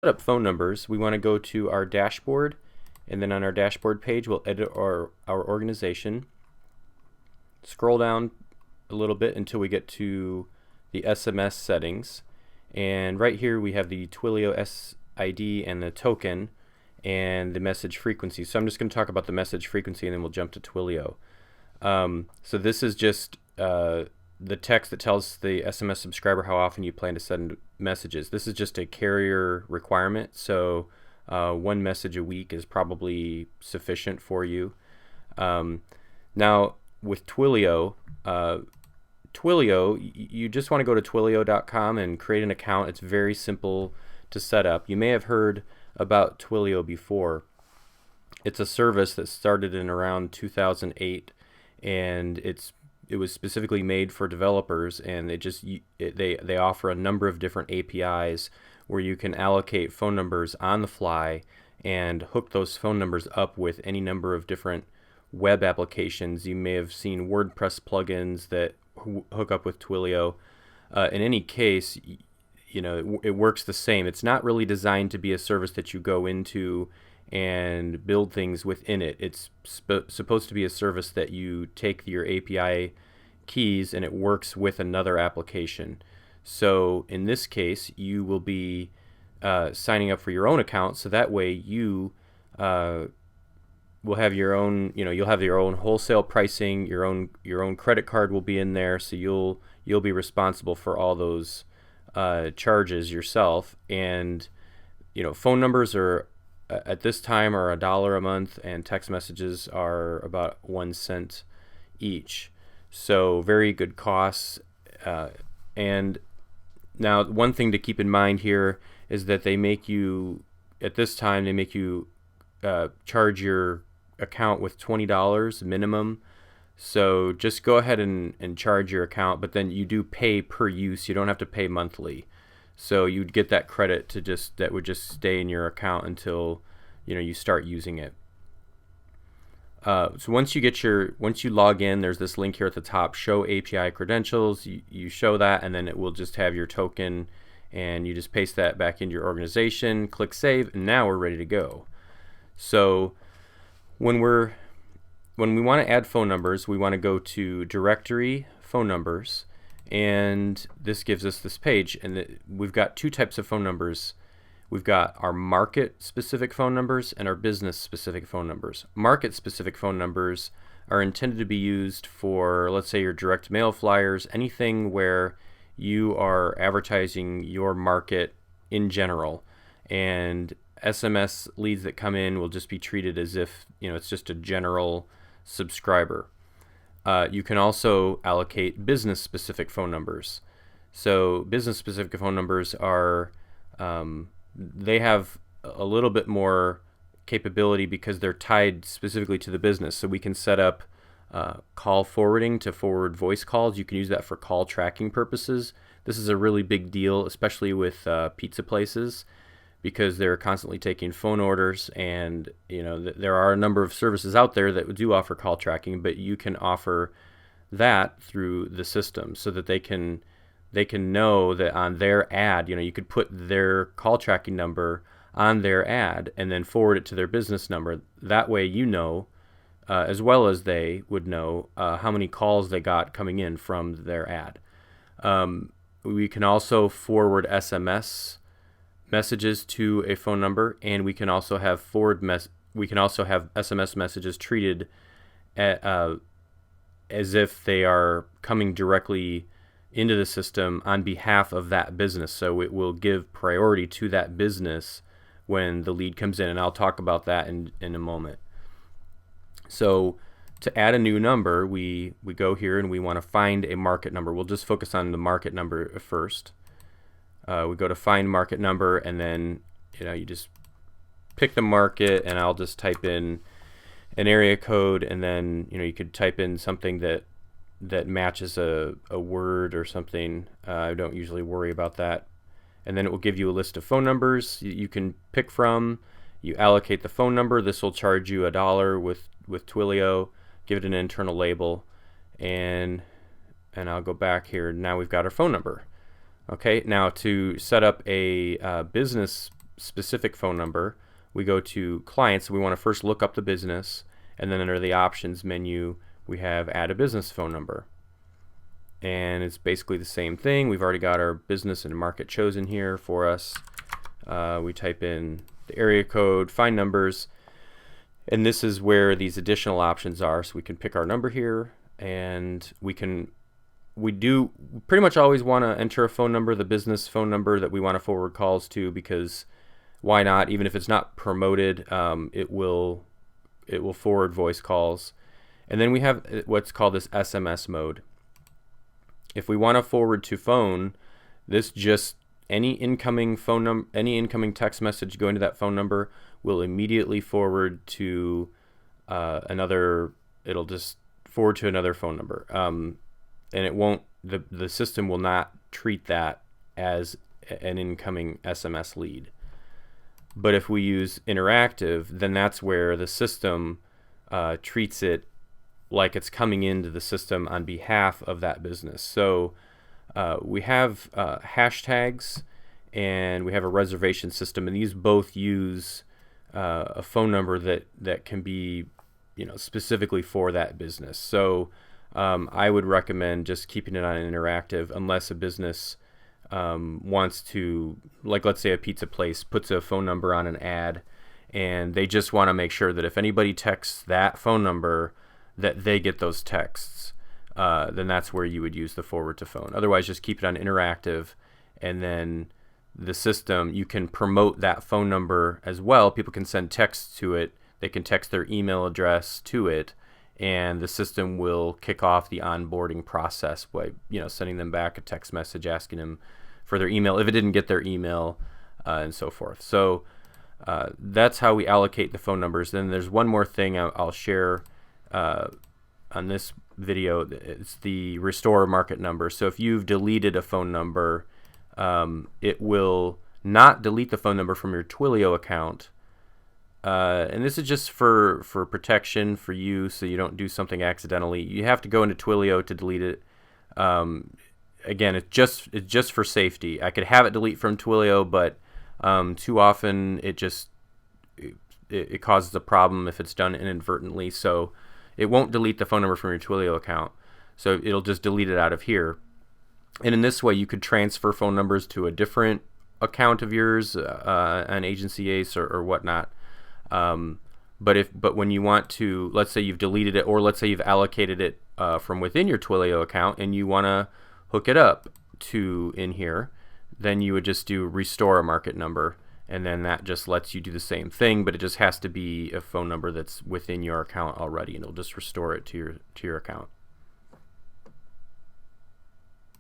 Set up phone numbers, we want to go to our dashboard, and then on our dashboard page we'll edit our organization. Scroll down a little bit until we get to the SMS settings, and right here we have the Twilio SID and the token and the message frequency. So I'm just going to talk about the message frequency and then we'll jump to Twilio. So this is just the text that tells the SMS subscriber how often you plan to send messages. This is just a carrier requirement, so one message a week is probably sufficient for you. Now with Twilio, you just want to go to twilio.com and create an account. It's very simple to set up. You may have heard about Twilio before. It's a service that started in around 2008, and it was specifically made for developers, and they offer a number of different APIs where you can allocate phone numbers on the fly and hook those phone numbers up with any number of different web applications. You may have seen WordPress plugins that hook up with Twilio. In any case, it works the same. It's not really designed to be a service that you go into and build things within it. It's supposed to be a service that you take your API keys and it works with another application. So in this case, you will be signing up for your own account, so that way you will have your own, you'll have your own wholesale pricing, your own credit card will be in there, so you'll be responsible for all those charges yourself. And phone numbers are at this time are $1 a month, and text messages are about 1 cent each. So very good costs. And now one thing to keep in mind here is that at this time they make you charge your account with $20 minimum. So just go ahead and charge your account, but then you do pay per use. You don't have to pay monthly. So you'd get that credit that would just stay in your account until you start using it. So once you log in, there's this link here at the top, show API credentials. You show that, and then it will just have your token, and you just paste that back into your organization, click save, and now we're ready to go. So when we want to add phone numbers, we want to go to directory phone numbers, and this gives us this page, and we've got two types of phone numbers. We've got our market-specific phone numbers and our business-specific phone numbers. Market-specific phone numbers are intended to be used for, let's say, your direct mail flyers, anything where you are advertising your market in general, and SMS leads that come in will just be treated as if it's just a general subscriber. You can also allocate business-specific phone numbers. So business-specific phone numbers are they have a little bit more capability because they're tied specifically to the business. So we can set up call forwarding to forward voice calls. You can use that for call tracking purposes. This is a really big deal, especially with pizza places, because they're constantly taking phone orders, and there are a number of services out there that do offer call tracking, but you can offer that through the system so that they can know that on their ad, you could put their call tracking number on their ad and then forward it to their business number. That way as well as they would know how many calls they got coming in from their ad. We can also forward SMS messages to a phone number, and we can also have SMS messages treated as if they are coming directly into the system on behalf of that business. So it will give priority to that business when the lead comes in, and I'll talk about that in a moment. So to add a new number, we go here and we want to find a market number. We'll just focus on the market number first. We go to find market number, and then you just pick the market, and I'll just type in an area code, and then you could type in something that matches a word or something. I don't usually worry about that. And then it will give you a list of phone numbers you can pick from. You allocate the phone number. This will charge you $1 with Twilio. Give it an internal label, and I'll go back here. Now we've got our phone number. Okay, now to set up a business specific phone number, we go to clients. We want to first look up the business, and then under the options menu, we have add a business phone number. And it's basically the same thing. We've already got our business and market chosen here for us. We type in the area code, find numbers, and this is where these additional options are. So we can pick our number here, and we do pretty much always want to enter a phone number, the business phone number that we want to forward calls to, because why not? Even if it's not promoted, it will forward voice calls. And then we have what's called this SMS mode. If we want to forward to phone, this just any incoming text message going to that phone number will immediately forward to another. It'll just forward to another phone number, and it won't. The system will not treat that as an incoming SMS lead. But if we use interactive, then that's where the system treats it like it's coming into the system on behalf of that business. So we have hashtags, and we have a reservation system, and these both use a phone number that can be, specifically for that business. So I would recommend just keeping it on interactive unless a business wants to, like let's say a pizza place puts a phone number on an ad, and they just want to make sure that if anybody texts that phone number, that they get those texts. Then that's where you would use the forward to phone. Otherwise, just keep it on interactive, and then the system, you can promote that phone number as well. People can send texts to it. They can text their email address to it, and the system will kick off the onboarding process by sending them back a text message asking them for their email if it didn't get their email, and so forth. So that's how we allocate the phone numbers. Then there's one more thing I'll share on this video. It's the restore market number. So if you've deleted a phone number, it will not delete the phone number from your Twilio account. And this is just for protection for you, so you don't do something accidentally. You have to go into Twilio to delete it. Again, it's just for safety. I could have it delete from Twilio, but too often it causes a problem if it's done inadvertently. So it won't delete the phone number from your Twilio account. So it'll just delete it out of here. And in this way, you could transfer phone numbers to a different account of yours, an Agency Ace or whatnot. But when you want to, let's say you've deleted it, or let's say you've allocated it from within your Twilio account, and you want to hook it up to in here, then you would just do restore a market number, and then that just lets you do the same thing, but it just has to be a phone number that's within your account already, and it'll just restore it to your account.